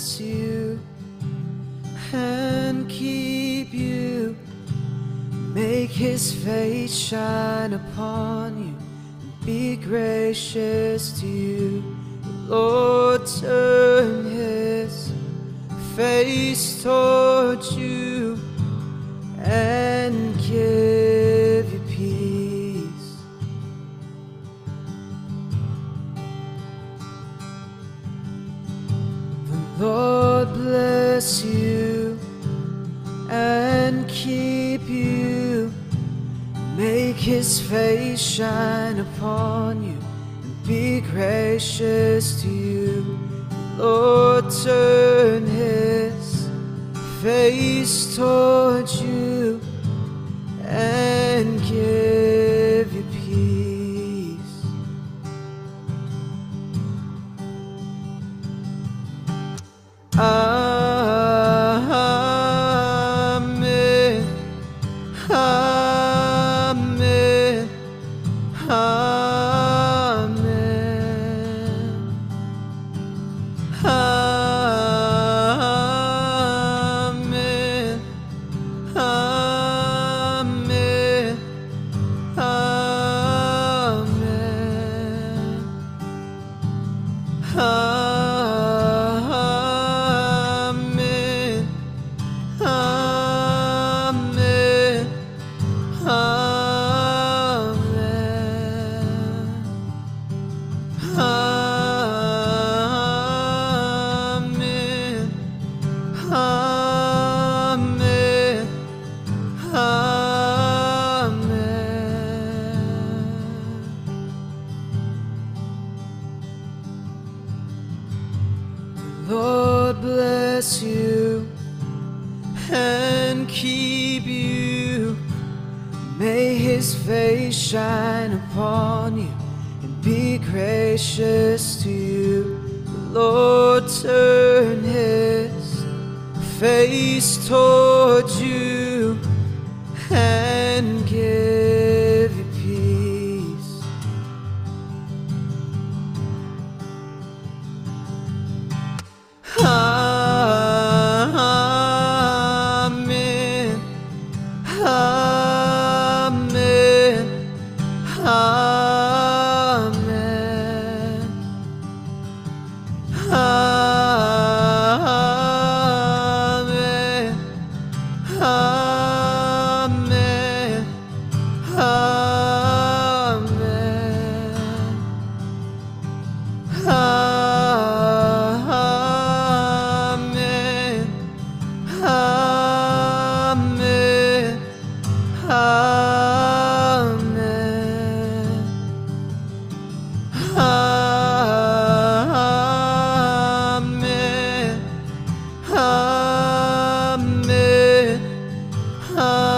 bless you and keep you, make his face shine upon you, and be gracious to you. The Lord turn his face towards you and give you peace. The Lord bless you and keep you, make his face shine upon you, and be gracious to you. The Lord turn his face towards you and give you peace. Amen. Amen. Amen. Amen. Amen. Amen. Amen. Amen. Lord bless you and keep you, may his face shine upon you and be gracious to you. The Lord turn his face towards you and give you peace. Amen. Amen. Amen. Amen. Amen.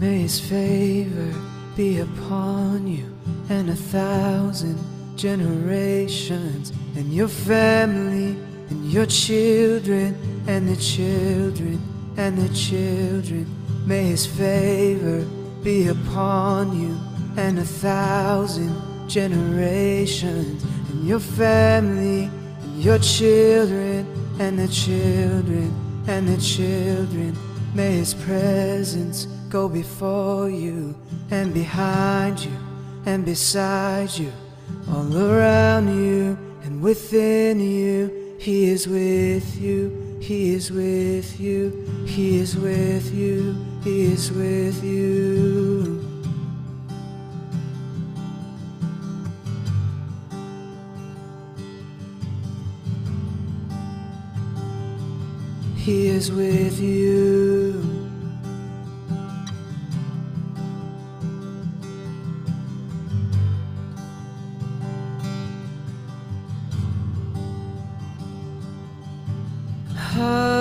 May his favor be upon you and 1,000 generations, and your family, and your children, and the children, and the children. May his favor be upon you and 1,000 generations, and your family, and your children, and the children, and the children. May his presence go before you and behind you and beside you, all around you and within you. He is with you, he is with you, he is with you, he is with you. He is with you. heart